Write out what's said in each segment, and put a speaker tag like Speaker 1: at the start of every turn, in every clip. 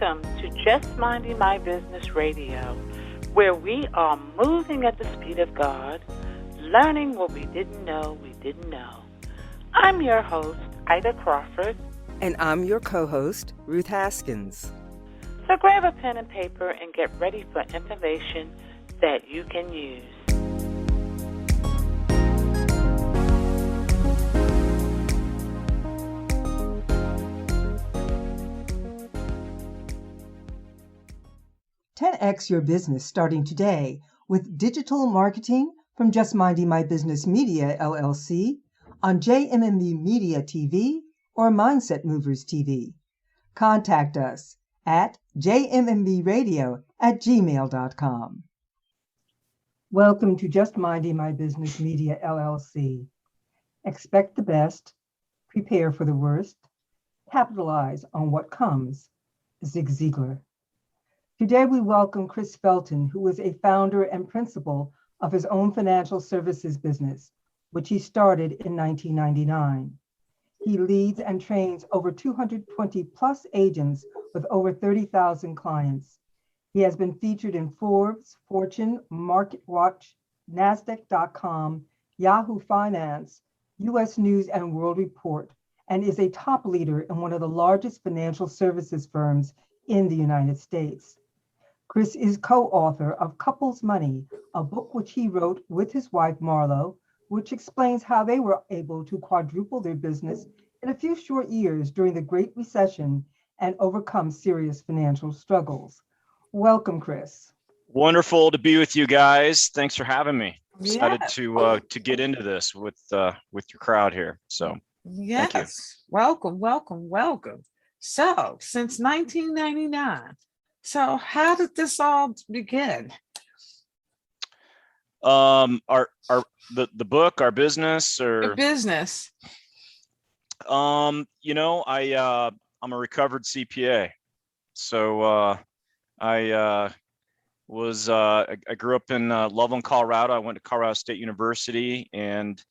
Speaker 1: Welcome to Just Minding My Business Radio, where we are moving at the speed of God, learning what we didn't know we didn't know. I'm your host, Ida Crawford.
Speaker 2: And I'm your co-host, Ruth Haskins.
Speaker 1: So grab a pen and paper and get ready for information that you can use.
Speaker 3: X your business starting today with digital marketing from Just Minding My Business Media, LLC, on JMMB Media TV or Mindset Movers TV. Contact us at jmmbradio@gmail.com. Welcome to Just Minding My Business Media, LLC. Expect the best, prepare for the worst, capitalize on what comes. Zig Ziglar. Today, we welcome Chris Felton, who is a founder and principal of his own financial services business, which he started in 1999. He leads and trains over 220 plus agents with over 30,000 clients. He has been featured in Forbes, Fortune, MarketWatch, NASDAQ.com, Yahoo Finance, U.S. News and World Report, and is a top leader in one of the largest financial services firms in the United States. Chris is co-author of Couples Money, a book which he wrote with his wife, Marlow, which explains how they were able to quadruple their business in a few short years during the Great Recession and overcome serious financial struggles. Welcome, Chris.
Speaker 4: Wonderful to be with you guys. Thanks for having me. Excited to get into this with your crowd here. So
Speaker 5: yes,
Speaker 4: thank you.
Speaker 5: Welcome. So since 1999. So how did this all begin?
Speaker 4: The book, our business, or
Speaker 5: Your business.
Speaker 4: I'm a recovered CPA. So I grew up in Loveland, Colorado. I went to Colorado State University and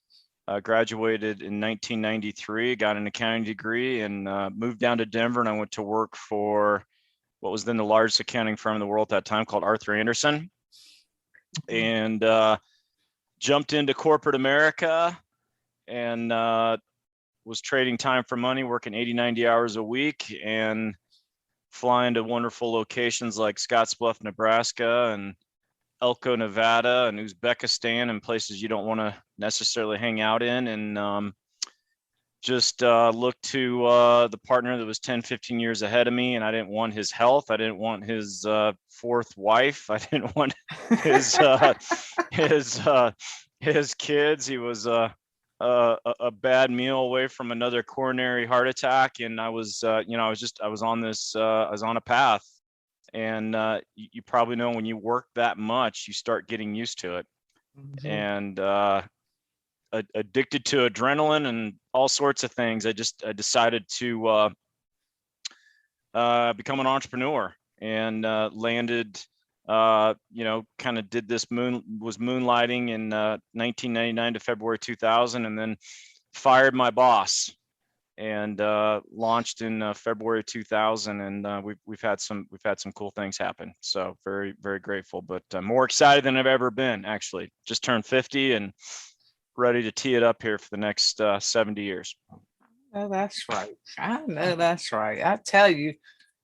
Speaker 4: graduated in 1993, got an accounting degree, and moved down to Denver, and I went to work for what was then the largest accounting firm in the world at that time, called Arthur Andersen, and jumped into corporate America and was trading time for money, working 80, 90 hours a week and flying to wonderful locations like Scottsbluff, Nebraska, and Elko, Nevada, and Uzbekistan, and places you don't want to necessarily hang out in, and just looked to the partner that was 10, 15 years ahead of me, and I didn't want his health. I didn't want his fourth wife. I didn't want his his kids. He was a bad meal away from another coronary heart attack, and I was I was on a path. And you probably know when you work that much, you start getting used to it. Mm-hmm. And addicted to adrenaline and all sorts of things. I decided to become an entrepreneur and landed, kind of did this was moonlighting in 1999 to February 2000, and then fired my boss and launched in February 2000, and we've had some cool things happen. So very, very grateful, but more excited than I've ever been. Actually, just turned 50 and ready to tee it up here for the next 70 years.
Speaker 5: Oh, that's right. I know that's right. I tell you,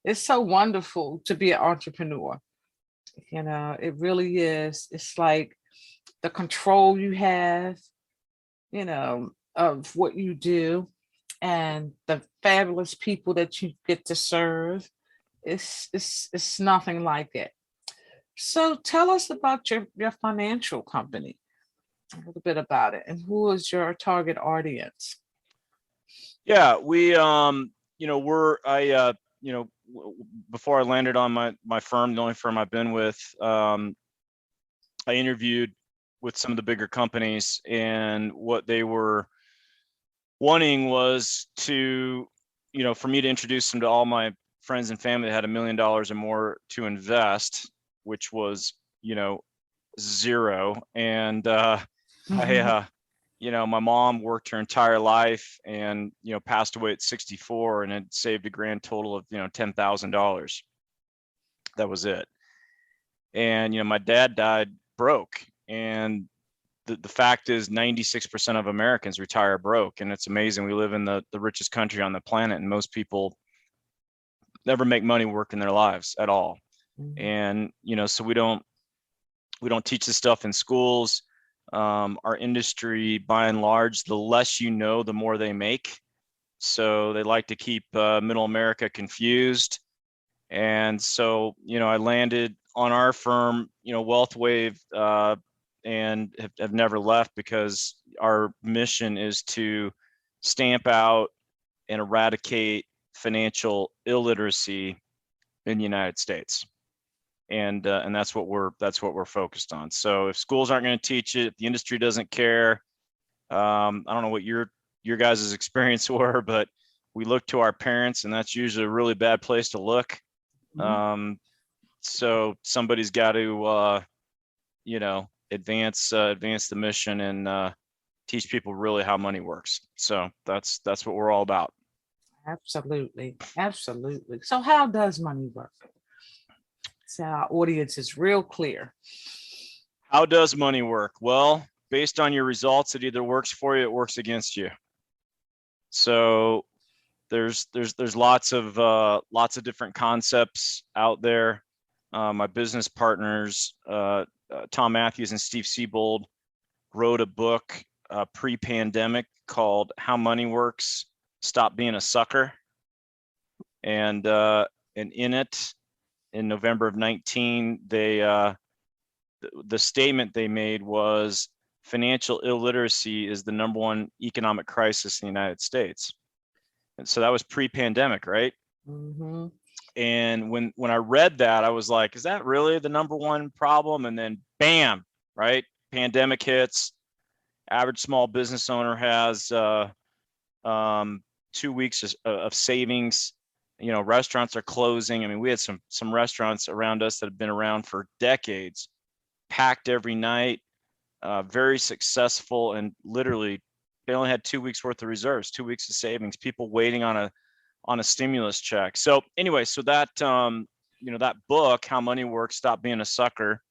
Speaker 5: it's so wonderful to be an entrepreneur. It really is. It's like the control you have, of what you do, and the fabulous people that you get to serve. It's nothing like it. So tell us about your financial company, a little bit about it, and who is your target audience?
Speaker 4: Yeah, we, before I landed on my firm, the only firm I've been with, I interviewed with some of the bigger companies, and what they were wanting was to, for me to introduce them to all my friends and family that had $1 million or more to invest, which was, zero. And my mom worked her entire life and, passed away at 64 and had saved a grand total of, $10,000. that was it. And, you know, my dad died broke. And the fact is 96% of Americans retire broke. And it's amazing. We live in the richest country on the planet, and most people never make money working their lives at all.
Speaker 5: Mhm.
Speaker 4: And, you know, so we don't teach this stuff in schools. Our industry, by and large, the less you know, the more they make. So they like to keep middle America confused. And so, you know, I landed on our firm, you know, WealthWave, and have never left, because our mission is to stamp out and eradicate financial illiteracy in the United States. And that's what we're focused on. So if schools aren't going to teach it, if the industry doesn't care, I don't know what your guys' experience were, but we look to our parents, and that's usually a really bad place to look. So somebody's got to, you know, advance the mission and teach people really how money works. So that's what we're all about.
Speaker 5: Absolutely. Absolutely. So how does money work? So our audience is real clear.
Speaker 4: How does money work? Well, based on your results, it either works for you, it works against you. So there's lots of different concepts out there. My business partners, Tom Matthews and Steve Siebold, wrote a book pre-pandemic called How Money Works, Stop Being a Sucker. And in it, in November of 19, the statement they made was financial illiteracy is the #1 economic crisis in the United States. And so that was pre-pandemic, right?
Speaker 5: Mm-hmm.
Speaker 4: And when I read that, I was like, is that really the #1 problem? And then bam, right? Pandemic hits. Average small business owner has 2 weeks of savings. You know, restaurants are closing. I mean, we had some restaurants around us that have been around for decades, packed every night, very successful, and literally they only had 2 weeks worth of reserves, 2 weeks of savings, people waiting on a stimulus check. So anyway, so that, you know, that book, How Money Works, Stop Being a Sucker,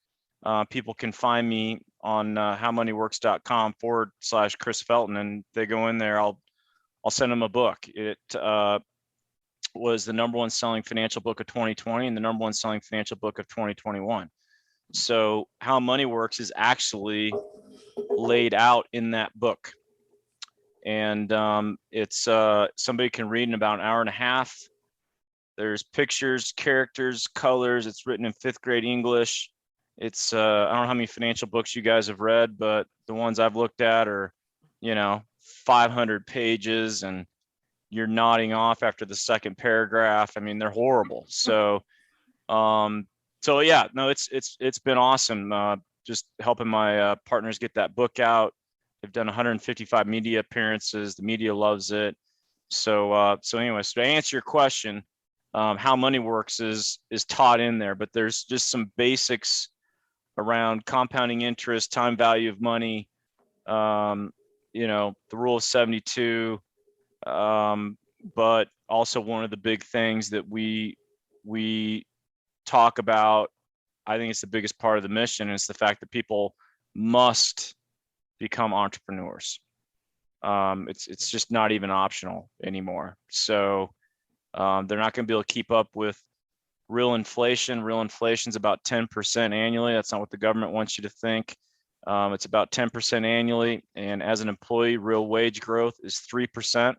Speaker 4: people can find me on howmoneyworks.com/Chris Felton, and they go in there, I'll send them a book. It was the #1 selling financial book of 2020 and the #1 selling financial book of 2021. So How Money Works is actually laid out in that book. And it's somebody can read in about an hour and a half. There's pictures, characters, colors. It's written in 5th grade English. It's I don't know how many financial books you guys have read, but the ones I've looked at are, you know, 500 pages, and you're nodding off after the second paragraph. I mean, they're horrible. So yeah, no, it's been awesome. Just helping my partners get that book out. They've done 155 media appearances. The media loves it. So anyway, so to answer your question, How Money Works is taught in there, but there's just some basics around compounding interest, time value of money, you know, the rule of 72. But also one of the big things that we talk about, I think it's the biggest part of the mission, is the fact that people must become entrepreneurs. It's just not even optional anymore. So they're not going to be able to keep up with real inflation. Real inflation is about 10% annually. That's not what the government wants you to think. It's about 10% annually. And as an employee, real wage growth is 3%.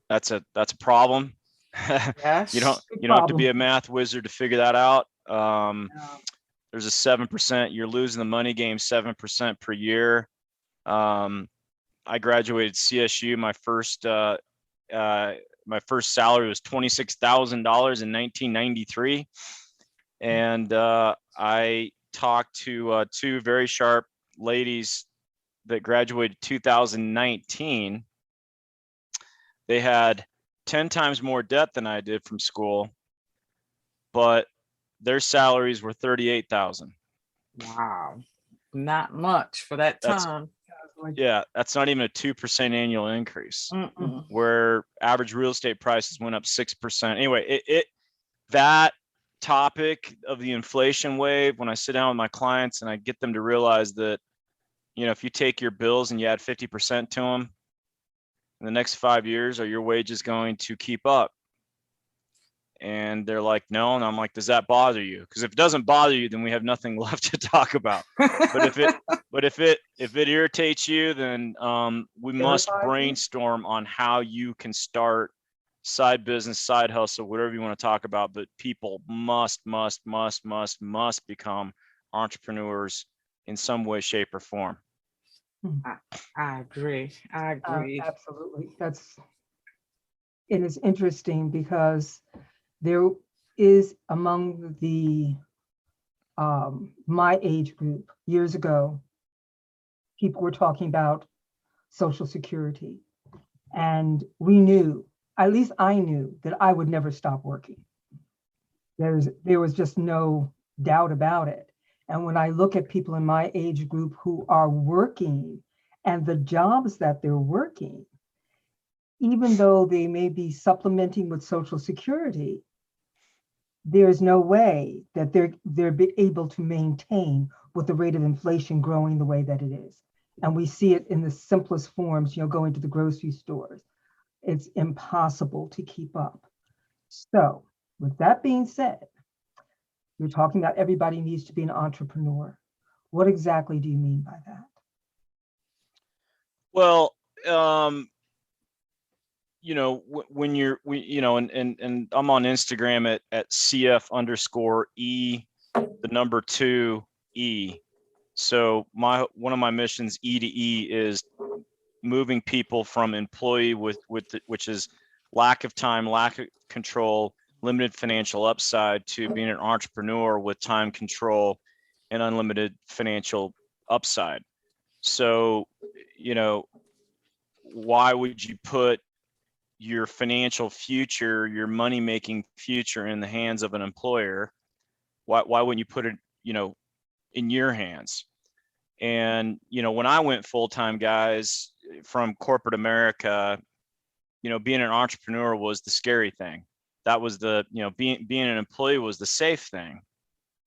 Speaker 4: That's a problem.
Speaker 5: Yes.
Speaker 4: You don't have to be a math wizard to figure that out. There's a 7%. You're losing the money game 7% per year. I graduated CSU. My first salary was $26,000 in 1993, and I talked to 2 very sharp ladies that graduated 2019. They had 10 times more debt than I did from school, but their salaries were $38,000.
Speaker 5: Wow. Not much for that time.
Speaker 4: Yeah, that's not even a 2% annual increase.
Speaker 5: Mm-mm.
Speaker 4: Where average real estate prices went up 6%. Anyway, that topic of the inflation wave when I sit down with my clients and I get them to realize that, if you take your bills and you add 50% to them in the next 5 years, are your wages going to keep up? And they're like, no. And I'm like, does that bother you? Because if it doesn't bother you, then we have nothing left to talk about. But if it irritates you, then we must brainstorm on how you can start side business, side hustle, whatever you want to talk about. But people must become entrepreneurs in some way, shape, or form.
Speaker 5: I agree.
Speaker 3: Absolutely. It is interesting because there is among the my age group years ago, people were talking about Social Security, and we knew, at least I knew, that I would never stop working. There was just no doubt about it. And when I look at people in my age group who are working and the jobs that they're working, even though they may be supplementing with Social Security, there's no way that they're able to maintain with the rate of inflation growing the way that it is. And we see it in the simplest forms, going to the grocery stores. It's impossible to keep up. So with that being said, you're talking about everybody needs to be an entrepreneur. What exactly do you mean by that?
Speaker 4: Well, when and I'm on Instagram at CF_E, the number 2E. So one of my missions, E to E, is moving people from employee which is lack of time, lack of control, limited financial upside, to being an entrepreneur with time control and unlimited financial upside. So, why would you put your financial future, your money-making future in the hands of an employer? Why wouldn't you put it, in your hands? And, when I went full-time, guys, from corporate America, being an entrepreneur was the scary thing. That was being an employee was the safe thing.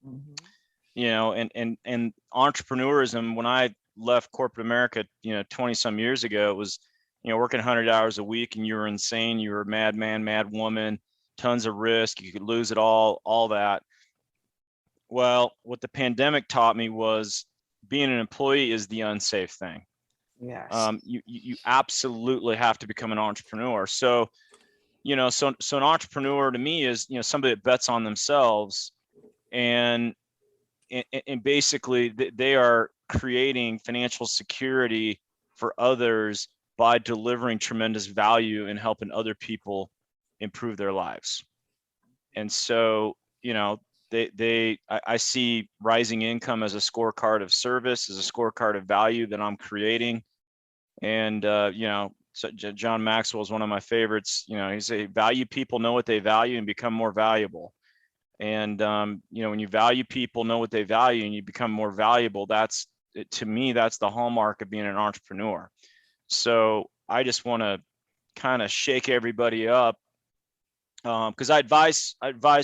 Speaker 4: Mm-hmm. And entrepreneurism, when I left corporate America, 20 some years ago, it was, working 100 hours a week, and you were insane. You were a madman, mad woman, tons of risk. You could lose it all that. Well, what the pandemic taught me was being an employee is the unsafe thing.
Speaker 5: Yes.
Speaker 4: You absolutely have to become an entrepreneur. So, so an entrepreneur to me is, somebody that bets on themselves, and basically they are creating financial security for others by delivering tremendous value and helping other people improve their lives. And so, I see rising income as a scorecard of service, as a scorecard of value that I'm creating. And, so John Maxwell is one of my favorites. He say, value people, know what they value, and become more valuable. And, when you value people, know what they value, and you become more valuable, to me, that's the hallmark of being an entrepreneur. So I just want to kind of shake everybody up, because I advise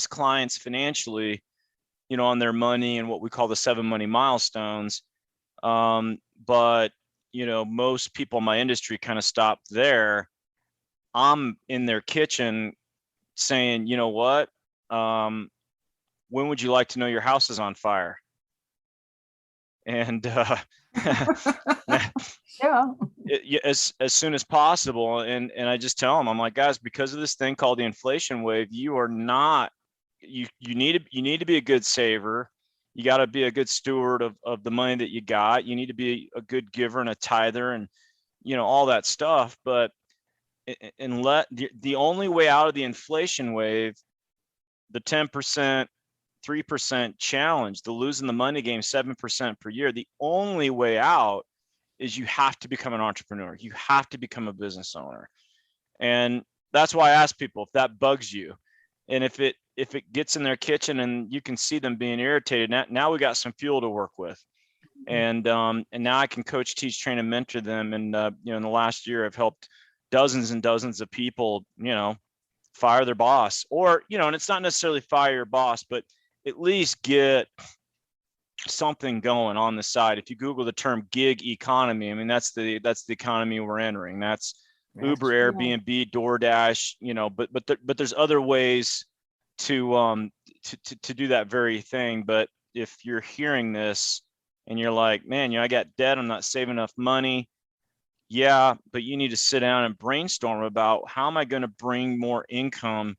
Speaker 4: clients financially, on their money and what we call the 7 money milestones. But, most people in my industry kind of stop there. I'm in their kitchen saying, you know what? When would you like to know your house is on fire? And
Speaker 3: yeah,
Speaker 4: as soon as possible. And I just tell them, I'm like, guys, because of this thing called the inflation wave, you are not, you need to be a good saver. You got to be a good steward of the money that you got. You need to be a good giver and a tither, and all that stuff. But the only way out of the inflation wave, the 10%, 3% challenge, the losing the money game 7% per year, the only way out is you have to become an entrepreneur. You have to become a business owner. And that's why I ask people if that bugs you. And if it gets in their kitchen and you can see them being irritated, now we got some fuel to work with. And now I can coach, teach, train, and mentor them. And in the last year, I've helped dozens and dozens of people, fire their boss, or, and it's not necessarily fire your boss, but at least get something going on the side. If you Google the term gig economy, I mean, that's the economy we're entering. That's Uber, Airbnb, DoorDash, but there's other ways to do that very thing. But if you're hearing this and you're like, man, I got debt, I'm not saving enough money. Yeah, but you need to sit down and brainstorm about how am I going to bring more income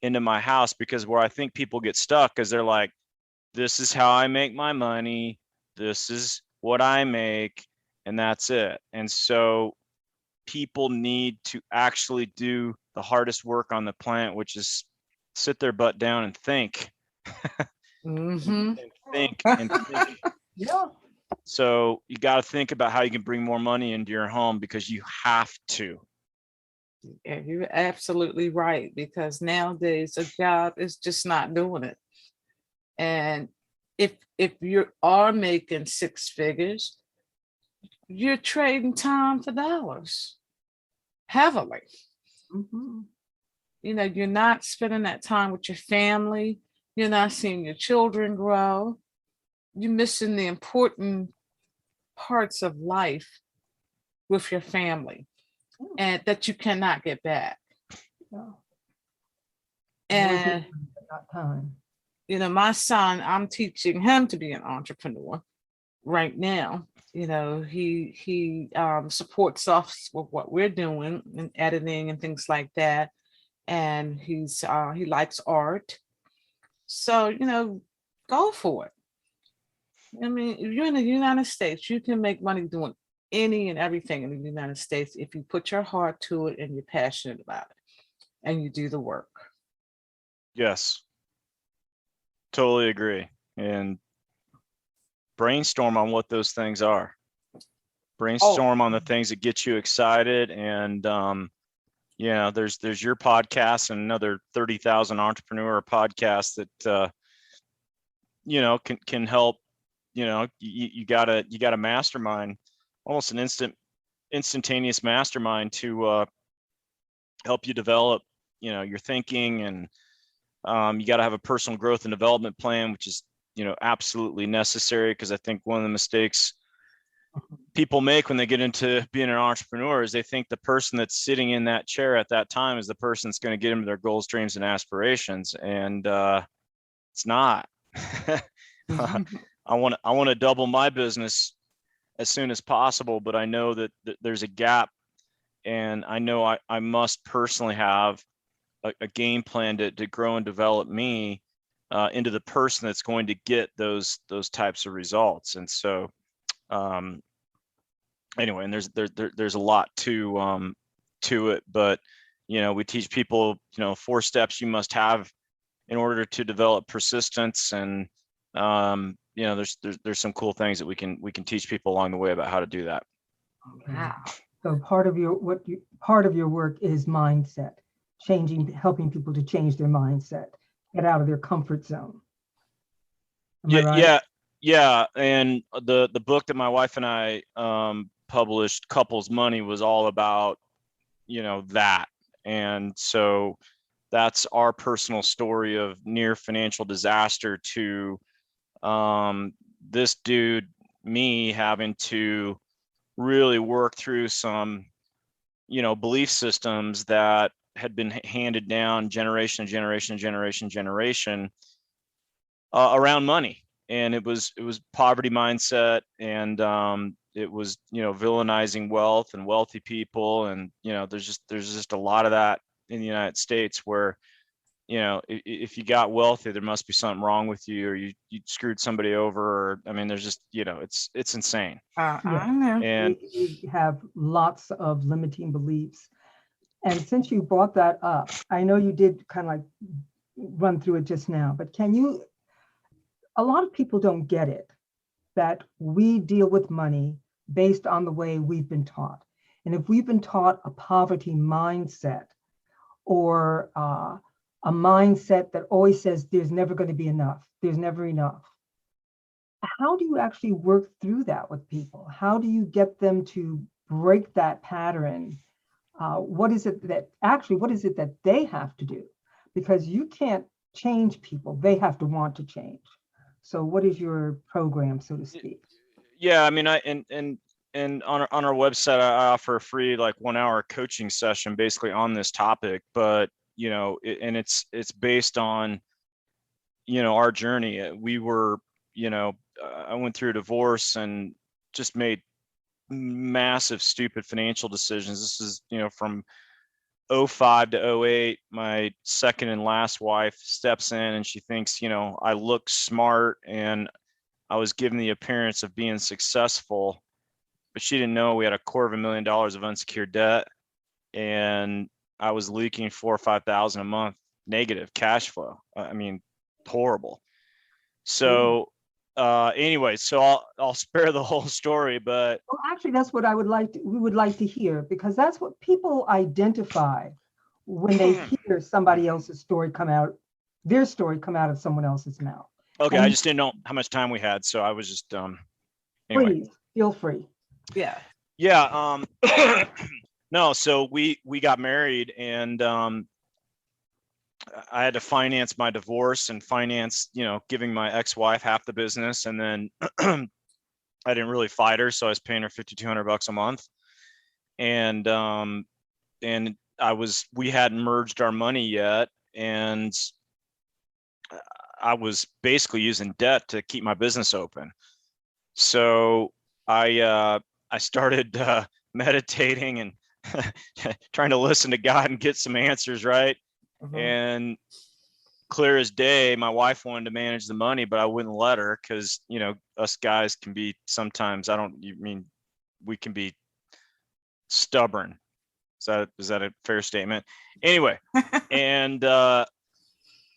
Speaker 4: into my house? Because where I think people get stuck is they're like, this is how I make my money. This is what I make, and that's it. And so people need to actually do the hardest work on the planet, which is sit their butt down and think.
Speaker 5: Mm-hmm.
Speaker 4: and think.
Speaker 3: Yeah.
Speaker 4: So you got to think about how you can bring more money into your home, because you have to.
Speaker 5: Yeah, you're absolutely right, because nowadays a job is just not doing it. And if you are making six figures, you're trading time for dollars heavily.
Speaker 3: Mm-hmm.
Speaker 5: You're not spending that time with your family. You're not seeing your children grow. You're missing the important parts of life with your family, and that you cannot get back.
Speaker 3: No.
Speaker 5: And
Speaker 3: time.
Speaker 5: My son, I'm teaching him to be an entrepreneur right now. He supports us with what we're doing and editing and things like that. And he likes art. So, go for it. I mean, if you're in the United States, you can make money doing any and everything in the United States if you put your heart to it and you're passionate about it and you do the work.
Speaker 4: Yes, totally agree. And brainstorm on what those things are. Brainstorm on the things that get you excited. And there's your podcast and another 30,000 entrepreneur podcasts that can help. You got a mastermind, almost an instantaneous mastermind to help you develop your thinking. And you got to have a personal growth and development plan, which is absolutely necessary, because I think one of the mistakes people make when they get into being an entrepreneur is they think the person that's sitting in that chair at that time is the person that's going to get them to their goals, dreams, and aspirations. And it's not. I want to double my business as soon as possible, but I know that there's a gap, and I know I must personally have a game plan to grow and develop me into the person that's going to get those types of results. And so anyway, and there's a lot to it, but we teach people 4 steps you must have in order to develop persistence. And there's some cool things that we can teach people along the way about how to do that.
Speaker 5: Wow.
Speaker 3: So part of your work is mindset, helping people to change their mindset, get out of their comfort zone. Am I right?
Speaker 4: Yeah. And the book that my wife and I published, Couples Money, was all about that. And so that's our personal story of near financial disaster to this dude, me, having to really work through some belief systems that had been handed down generation around money. And it was poverty mindset, and it was villainizing wealth and wealthy people. And there's just a lot of that in the United States, where if you got wealthy, there must be something wrong with you, or you screwed somebody over, or I mean, there's just it's insane.
Speaker 3: I
Speaker 5: know.
Speaker 4: And
Speaker 3: we have lots of limiting beliefs. And since you brought that up, I know you did kind of like run through it just now, but a lot of people don't get it, that we deal with money based on the way we've been taught. And if we've been taught a poverty mindset, or a mindset that always says there's never going to be enough, there's never enough, how do you actually work through that with people? How do you get them to break that pattern what is it that they have to do? Because you can't change people. They have to want to change. So what is your program, so to speak?
Speaker 4: Yeah, I mean, and on our website, I offer a free like 1 hour coaching session basically on this topic, but it's based on, our journey. We were, I went through a divorce and just made massive, stupid financial decisions. This is, from '05 to '08. My second and last wife steps in and she thinks, I look smart and I was given the appearance of being successful, but she didn't know we had $250,000 of unsecured debt, and I was leaking $4,000 or $5,000 a month negative cash flow. I mean, horrible. So anyway, so I'll spare the whole story, but
Speaker 3: well, actually, that's what we would like to hear, because that's what people identify when they hear somebody else's story their story come out of someone else's mouth.
Speaker 4: Okay,
Speaker 3: and
Speaker 4: I just didn't know how much time we had, so I was just
Speaker 3: anyway.
Speaker 4: Please
Speaker 3: Feel free.
Speaker 5: Yeah.
Speaker 4: Yeah. No, so we got married, and I had to finance my divorce and finance, giving my ex-wife half the business, and then I didn't really fight her, so I was paying her $5,200 a month, and we hadn't merged our money yet, and I was basically using debt to keep my business open. So I started meditating and trying to listen to God and get some answers, right?
Speaker 5: Mhm.
Speaker 4: And clear as day, my wife wanted to manage the money, but I wouldn't let her because, us guys can be sometimes, we can be stubborn. Is that a fair statement? Anyway, and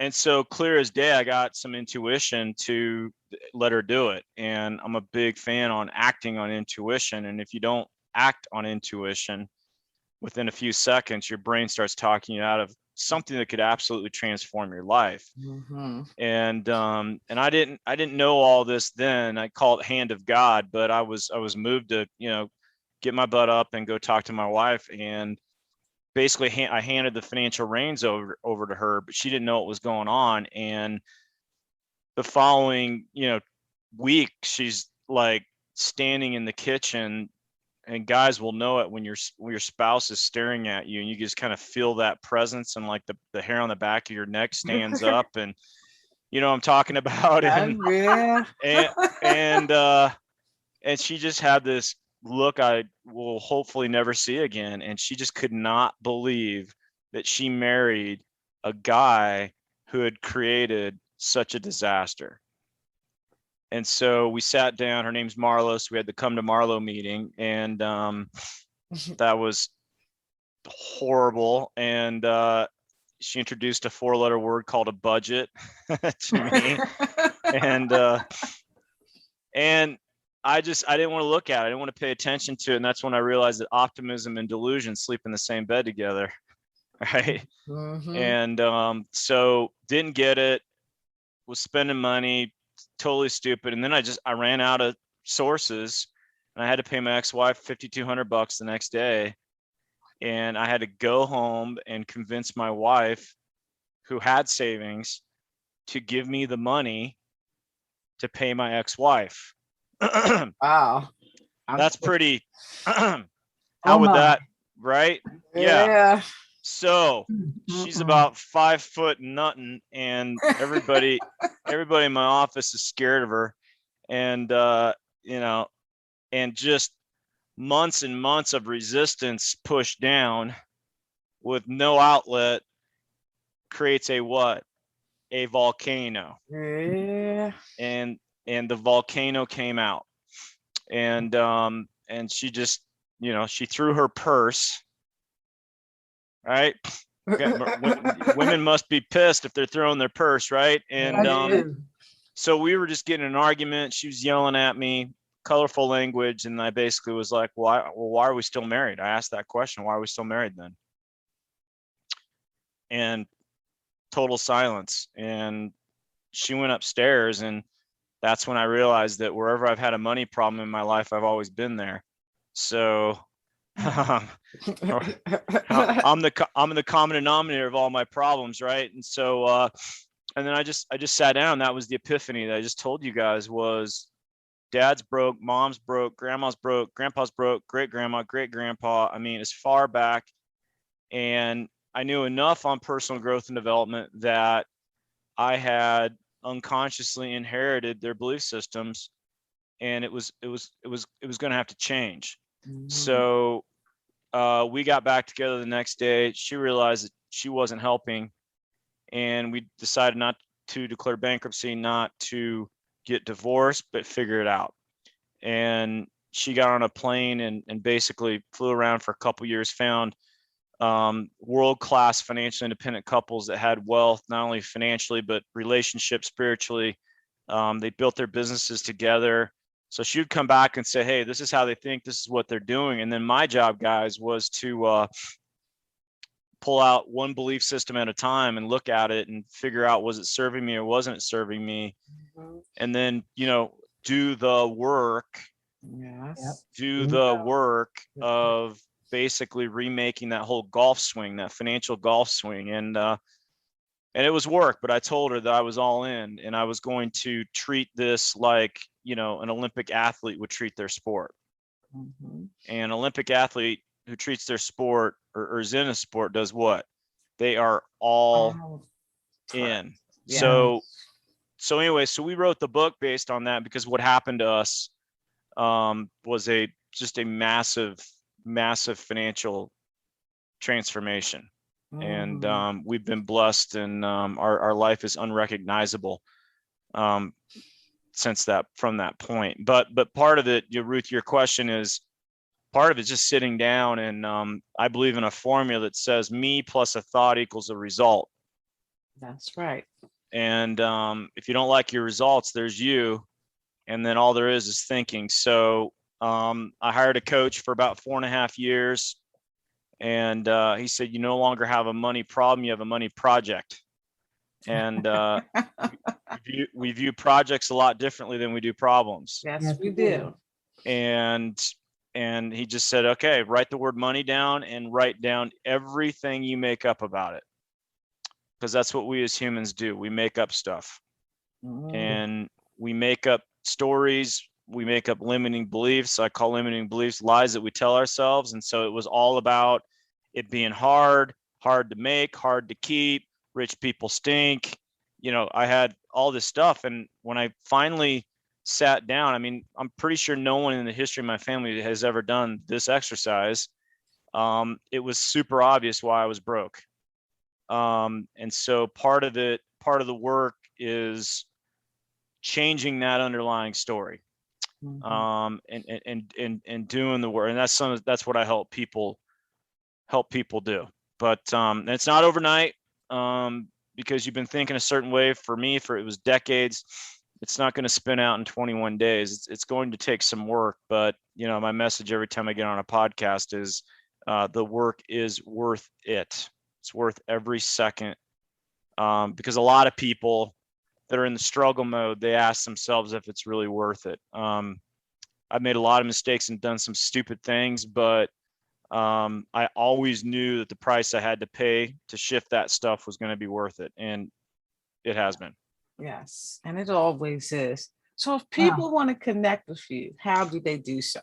Speaker 4: so clear as day, I got some intuition to let her do it. And I'm a big fan on acting on intuition. And if you don't act on intuition, within a few seconds, your brain starts talking you out of something that could absolutely transform your life.
Speaker 5: Mm-hmm.
Speaker 4: And I didn't know all this then. I call it hand of God, but I was moved to, get my butt up and go talk to my wife. And basically I handed the financial reins over to her, but she didn't know what was going on. And the following, week, she's like standing in the kitchen, and guys will know it when your spouse is staring at you and you just kind of feel that presence, and like the hair on the back of your neck stands up, and I'm talking about. And
Speaker 5: Yeah.
Speaker 4: and she just had this look I will hopefully never see again. And she just could not believe that she married a guy who had created such a disaster. And so we sat down. Her name's Marlow, so we had the Come to Marlow meeting, and that was horrible. And she introduced a 4-letter word called a budget to me. And I didn't want to look at it. I didn't want to pay attention to it. And that's when I realized that optimism and delusion sleep in the same bed together. Right.
Speaker 5: Mm-hmm.
Speaker 4: And so didn't get it, was spending money, totally stupid. And then I ran out of sources, and I had to pay my ex-wife $5,200 the next day. And I had to go home and convince my wife, who had savings, to give me the money to pay my ex-wife.
Speaker 5: Wow.
Speaker 4: That's pretty. How would that, right?
Speaker 5: Yeah.
Speaker 4: So she's about 5 foot nothing, and everybody in my office is scared of her. And and just months and months of resistance pushed down with no outlet creates a what? A volcano.
Speaker 5: Yeah.
Speaker 4: And the volcano came out. And she just, she threw her purse. Right? Women must be pissed if they're throwing their purse, right? And so we were just getting in an argument. She was yelling at me, colorful language, and I basically was like, why are we still married? I asked that question. Why are we still married then? And total silence. And she went upstairs, and that's when I realized that wherever I've had a money problem in my life, I've always been there. So I'm the common denominator of all my problems, right? And so, and then I just sat down. That was the epiphany that I just told you guys was dad's broke, mom's broke, grandma's broke, grandpa's broke, great grandma, great grandpa. I mean, as far back. And I knew enough on personal growth and development that I had unconsciously inherited their belief systems, and it was going to have to change.
Speaker 5: Mhm.
Speaker 4: So we got back together the next day. She realized that she wasn't helping, and we decided not to declare bankruptcy, not to get divorced, but figure it out. And she got on a plane and basically flew around for a couple years, found world-class financially independent couples that had wealth, not only financially, but relationships, spiritually. They built their businesses together. So she would come back and say, hey, this is how they think, this is what they're doing. And then my job, guys, was to pull out one belief system at a time and look at it and figure out, was it serving me or wasn't it serving me?
Speaker 5: Mhm.
Speaker 4: And then, do the work,
Speaker 5: Yes.
Speaker 4: do the work of basically remaking that whole golf swing, that financial golf swing. And it was work, but I told her that I was all in, and I was going to treat this like, an Olympic athlete would treat their sport.
Speaker 5: Mhm.
Speaker 4: An Olympic athlete who treats their sport or is in a sport does what? They are all
Speaker 5: Oh,
Speaker 4: in.
Speaker 5: yes.
Speaker 4: So anyway, so we wrote the book based on that, because what happened to us was just a massive financial transformation. And
Speaker 5: Mhm.
Speaker 4: we've been blessed, and our life is unrecognizable from that point. But part of it, Ruth, your question is, part of it just sitting down, and I believe in a formula that says me plus a thought equals a result.
Speaker 5: That's right.
Speaker 4: And if you don't like your results, there's you, and then all there is thinking. So I hired a coach for about 4.5 years, and he said, you no longer have a money problem, you have a money project. And we view projects a lot differently than we do problems.
Speaker 5: Yes, we do.
Speaker 4: And he just said, okay, write the word money down and write down everything you make up about it, because that's what we as humans do. We make up stuff.
Speaker 5: Mhm.
Speaker 4: And we make up stories, we make up limiting beliefs. I call limiting beliefs lies that we tell ourselves. And so it was all about it being hard to make, hard to keep, rich people stink. I had all this stuff. And when I finally sat down, I mean, I'm pretty sure no one in the history of my family has ever done this exercise. It was super obvious why I was broke. And so part of the work is changing that underlying story,
Speaker 5: Mhm.
Speaker 4: and doing the work. And that's what I help people do. But it's not overnight, because you've been thinking a certain way. For me, it was decades. It's not going to spin out in 21 days. It's going to take some work. But my message every time I get on a podcast is the work is worth it. It's worth every second, because a lot of people that are in the struggle mode, they ask themselves if it's really worth it. I've made a lot of mistakes and done some stupid things, but I always knew that the price I had to pay to shift that stuff was going to be worth it. And it has been.
Speaker 5: Yes, and it always is. So if people want to connect with you, how do they do so?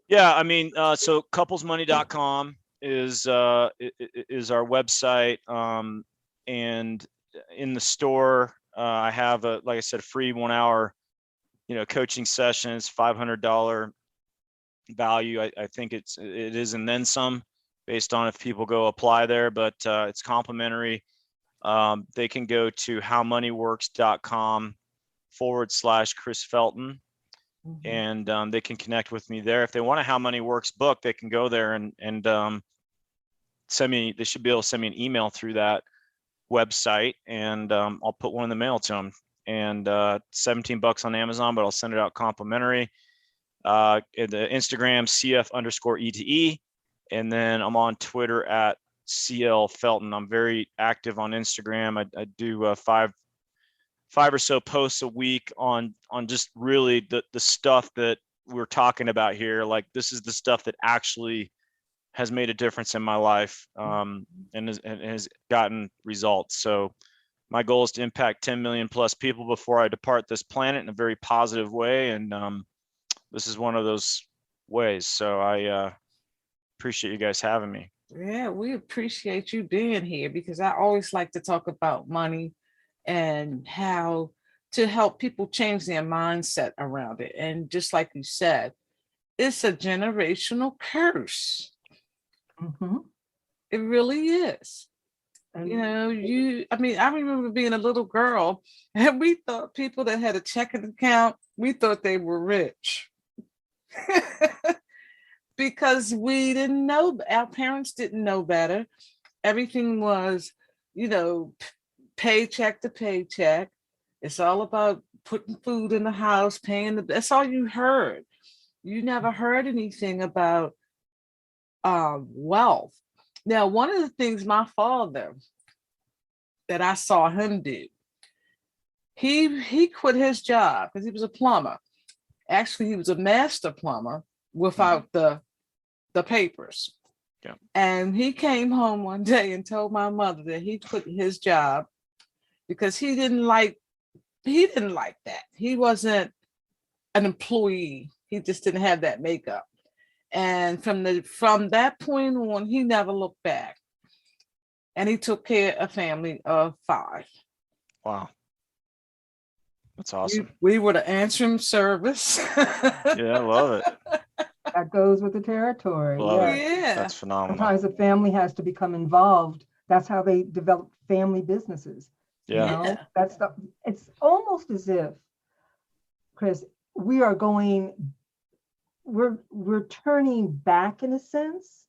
Speaker 4: Yeah, I mean, so couplesmoney.com is our website. And in the store, I have like I said, a free 1 hour, coaching sessions, $500 value. I think it is, and then some, based on if people go apply there, but it's complimentary. They can go to howmoneyworks.com/Chris Felton,
Speaker 5: Mhm.
Speaker 4: and they can connect with me there. If they want a How Money Works book, they can go there and send me. They should be able to send me an email through that website, and I'll put one in the mail to them. And $17 on Amazon, but I'll send it out complimentary. The Instagram CF_ETE, and then I'm on Twitter at CL Felton. I'm very active on Instagram. I do five or so posts a week on just really the stuff that we're talking about here. Like, this is the stuff that actually has made a difference in my life, and has gotten results. So my goal is to impact 10 million plus people before I depart this planet in a very positive way. And this is one of those ways. So I appreciate you guys having me.
Speaker 5: Yeah, we appreciate you being here, because I always like to talk about money and how to help people change their mindset around it. And just like you said, it's a generational curse. It really is.
Speaker 3: And
Speaker 5: I remember being a little girl, and we thought people that had a checking account, we thought they were rich. Because we didn't know, our parents didn't know better. Everything was, paycheck to paycheck. It's all about putting food in the house, that's all you heard. You never heard anything about wealth. Now, one of the things my father, that I saw him do, he quit his job because he was a plumber. Actually, he was a master plumber without the papers.
Speaker 4: Yeah.
Speaker 5: And he came home one day and told my mother that he quit his job because he didn't like that. He wasn't an employee. He just didn't have that makeup. And from that point on, he never looked back. And he took care of a family of 5.
Speaker 4: Wow. That's awesome.
Speaker 5: We were the answering service.
Speaker 4: Yeah, I love it.
Speaker 3: that goes with the territory.
Speaker 4: Love it.
Speaker 5: Yeah.
Speaker 4: That's phenomenal.
Speaker 3: Sometimes the family has to become involved. That's how they develop family businesses.
Speaker 4: Yeah.
Speaker 3: It's almost as if, Chris, we're turning back in a sense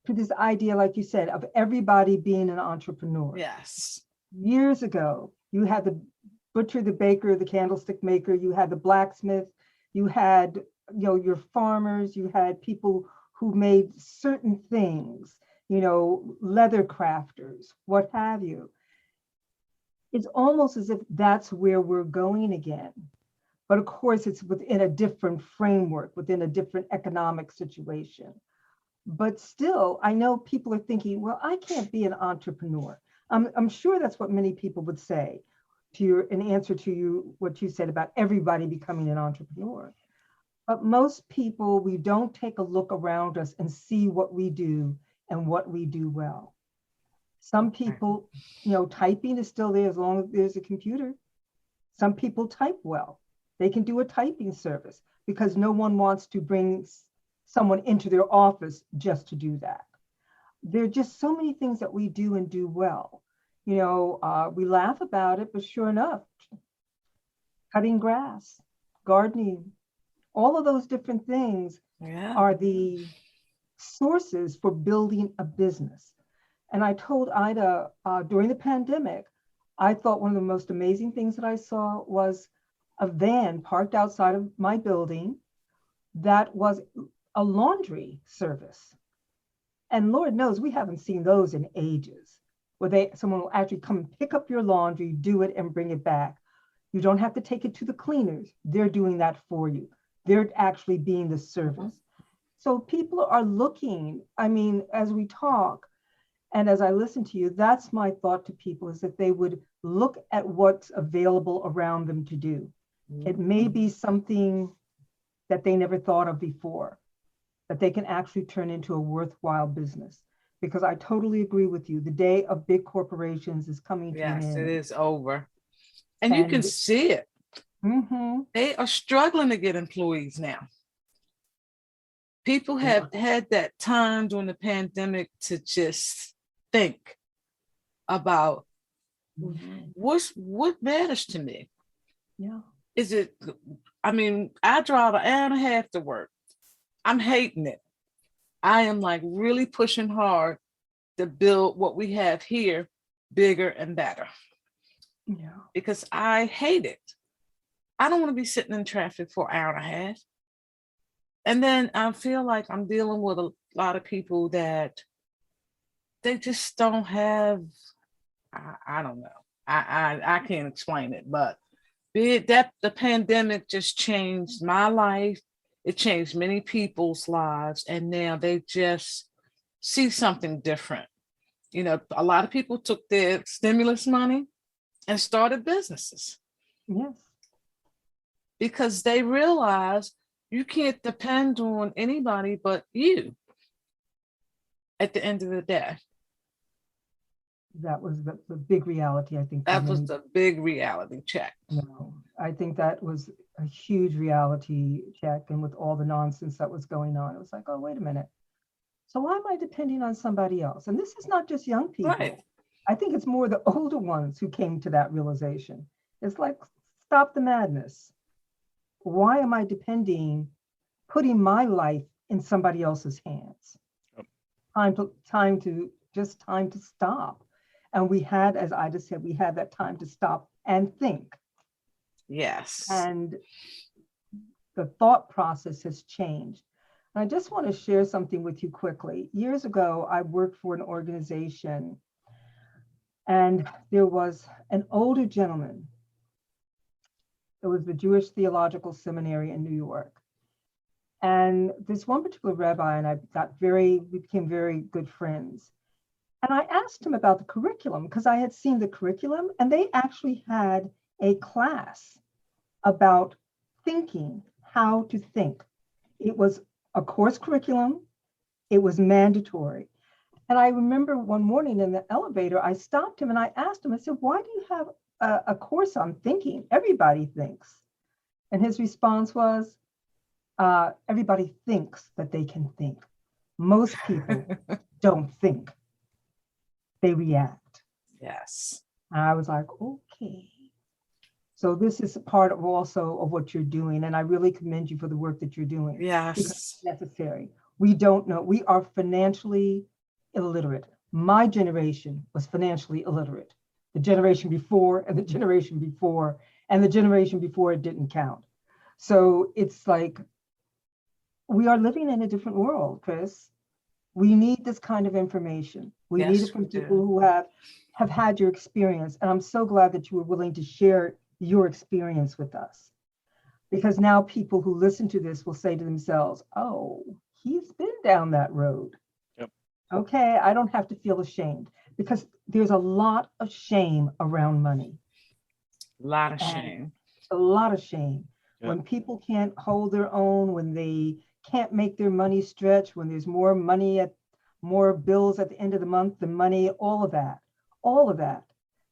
Speaker 3: to this idea, like you said, of everybody being an entrepreneur.
Speaker 5: Yes.
Speaker 3: Years ago, you had the butcher, the baker, the candlestick maker, you had the blacksmith, you had your farmers, you had people who made certain things, leather crafters, what have you. It's almost as if that's where we're going again. But of course, it's within a different framework, within a different economic situation. But still, I know people are thinking, well, I can't be an entrepreneur. I'm sure that's what many people would say in answer to what you said about everybody becoming an entrepreneur. But most people, we don't take a look around us and see what we do and what we do well. Some people, typing is still there as long as there's a computer. Some people type well. They can do a typing service because no one wants to bring someone into their office just to do that. There are just so many things that we do and do well. We laugh about it, but sure enough, cutting grass, gardening, all of those different things are the sources for building a business. And I told Ida during the pandemic, I thought one of the most amazing things that I saw was a van parked outside of my building that was a laundry service. And Lord knows we haven't seen those in ages, where someone will actually come and pick up your laundry, do it, and bring it back. You don't have to take it to the cleaners. They're doing that for you. They're actually being the service. So people are looking, as we talk, and as I listen to you, that's my thought to people, is that they would look at what's available around them to do. It may be something that they never thought of before, that they can actually turn into a worthwhile business. Because I totally agree with you. The day of big corporations is coming to an end.
Speaker 5: Yes, it is over. And you can see it. They are struggling to get employees now. People have had that time during the pandemic to just think about what matters to me.
Speaker 3: Yeah.
Speaker 5: Is it, I drive an hour and a half to work. I'm hating it. I am really pushing hard to build what we have here bigger and better.
Speaker 3: Yeah.
Speaker 5: Because I hate it. I don't want to be sitting in traffic for an hour and a half. And then I feel like I'm dealing with a lot of people that they just don't have, I don't know. I can't explain it, but be it that the pandemic just changed my life It changed many people's lives, and now they just see something different. You know, a lot of people took their stimulus money and started businesses
Speaker 3: Yes.
Speaker 5: because they realize you can't depend on anybody but you at the end of the day.
Speaker 3: That was the big reality, I think.
Speaker 5: That was the big reality check.
Speaker 3: No, I think that was a huge reality check. And with all the nonsense that was going on, it was like, oh, wait a minute. So why am I depending on somebody else? And this is not just young people.
Speaker 5: Right.
Speaker 3: I think it's more the older ones who came to that realization. It's like, stop the madness. Why am I putting my life in somebody else's hands?
Speaker 4: Yep.
Speaker 3: Time to stop. And we had, as I just said, we had that time to stop and think.
Speaker 5: Yes.
Speaker 3: And the thought process has changed. And I just want to share something with you quickly. Years ago, I worked for an organization, and there was an older gentleman. It was the Jewish Theological Seminary in New York. And this one particular rabbi and I we became very good friends. And I asked him about the curriculum because I had seen the curriculum, and they actually had a class about thinking, how to think. It was a course curriculum. It was mandatory. And I remember one morning in the elevator, I stopped him and I asked him, I said, why do you have a course on thinking? Everybody thinks. And his response was, everybody thinks that they can think. Most people don't think. They react.
Speaker 5: Yes.
Speaker 3: And I was like, okay. So this is a part of also of what you're doing. And I really commend you for the work that you're doing.
Speaker 5: Yes.
Speaker 3: Because it's necessary. We don't know. We are financially illiterate. My generation was financially illiterate. The generation before and the generation before and the generation before it didn't count. So it's like, we are living in a different world, Chris. We need this kind of information. We need it from people who have had your experience. And I'm so glad that you were willing to share your experience with us. Because now people who listen to this will say to themselves, oh, he's been down that road.
Speaker 4: Yep.
Speaker 3: Okay, I don't have to feel ashamed, because there's a lot of shame around money.
Speaker 5: A lot of shame.
Speaker 3: A lot of shame.
Speaker 4: Yep.
Speaker 3: When people can't hold their own, when they can't make their money stretch, when there's more bills at the end of the month than money, all of that.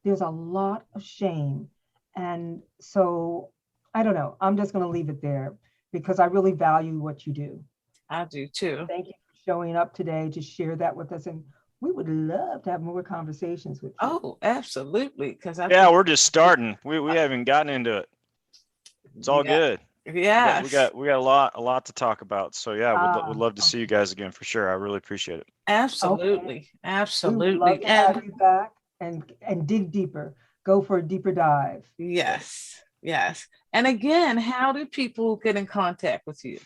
Speaker 3: There's a lot of shame. And so, I don't know, I'm just going to leave it there because I really value what you do.
Speaker 5: I do too.
Speaker 3: Thank you for showing up today to share that with us. And we would love to have more conversations with you.
Speaker 5: Oh, absolutely. Because
Speaker 4: we're just starting. We haven't gotten into it. It's all good.
Speaker 5: Yeah,
Speaker 4: we got a lot to talk about. So we'd love to see you guys again for sure. I really appreciate it.
Speaker 5: Absolutely.
Speaker 3: Okay.
Speaker 5: Absolutely.
Speaker 3: We would love to have you back and dig deeper. Go for a deeper dive.
Speaker 5: Yes. And again, how do people get in contact with you?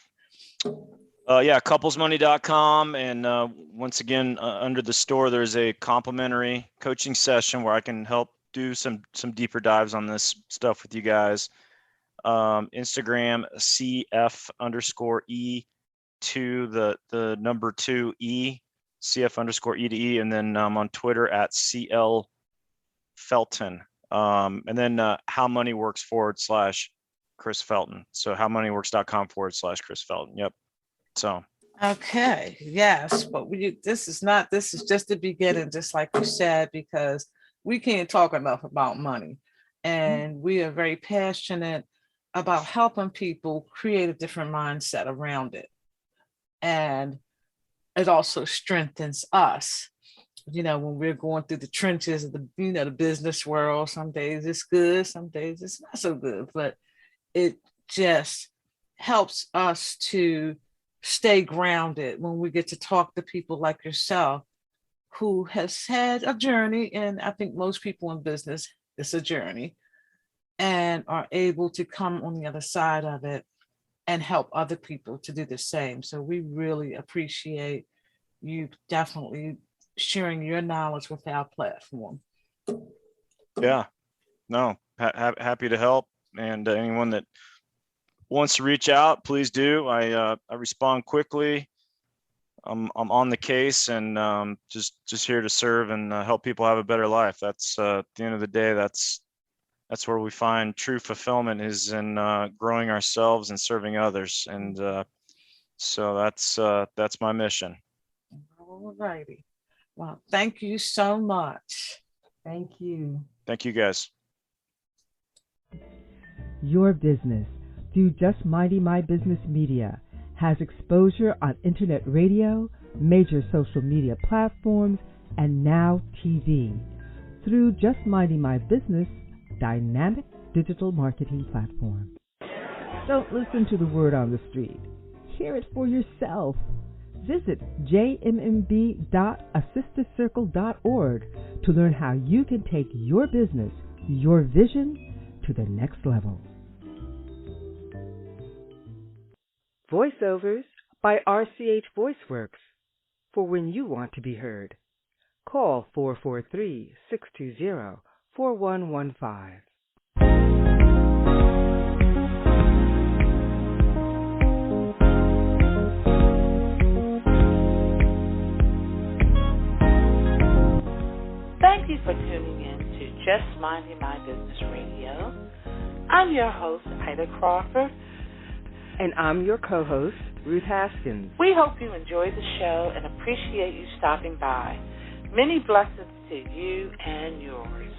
Speaker 4: Couplesmoney.com. And once again, under the store, there's a complimentary coaching session where I can help do some deeper dives on this stuff with you guys. Instagram CF_E to the number 2E, CF_E to E. And then on Twitter at CL Felton. And then howmoneyworks /Chris Felton. So howmoneyworks.com /Chris Felton. Yep. So.
Speaker 5: Okay. Yes. But this is just the beginning, just like you said, because we can't talk enough about money. And we are very passionate about helping people create a different mindset around it. And it also strengthens us. You know, when we're going through the trenches of the business world, some days it's good, some days it's not so good, but it just helps us to stay grounded when we get to talk to people like yourself who has had a journey. And I think most people in business, it's a journey, and are able to come on the other side of it and help other people to do the same. So we really appreciate you definitely sharing your knowledge with our platform.
Speaker 4: Yeah, no, happy to help. And anyone that wants to reach out, please do. I respond quickly. I'm on the case, and just here to serve and help people have a better life. That's at the end of the day, that's where we find true fulfillment, is in growing ourselves and serving others. And so that's my mission.
Speaker 5: All righty. Well, thank you so much.
Speaker 3: Thank you.
Speaker 4: Thank you, guys.
Speaker 6: Your business, through Just Minding My Business Media, has exposure on internet radio, major social media platforms, and now TV. Through Just Minding My Business, dynamic digital marketing platform. Don't listen to the word on the street. Hear it for yourself. Visit jmb.assistercircle.org to learn how you can take your business, your vision, to the next level.
Speaker 2: Voiceovers by RCH VoiceWorks, for when you want to be heard. Call 443-620-4115.
Speaker 1: Thank you for tuning in to Just Minding My Business Radio. I'm your host, Ida Crawford.
Speaker 2: And I'm your co-host, Ruth Haskins.
Speaker 1: We hope you enjoyed the show and appreciate you stopping by. Many blessings to you and yours.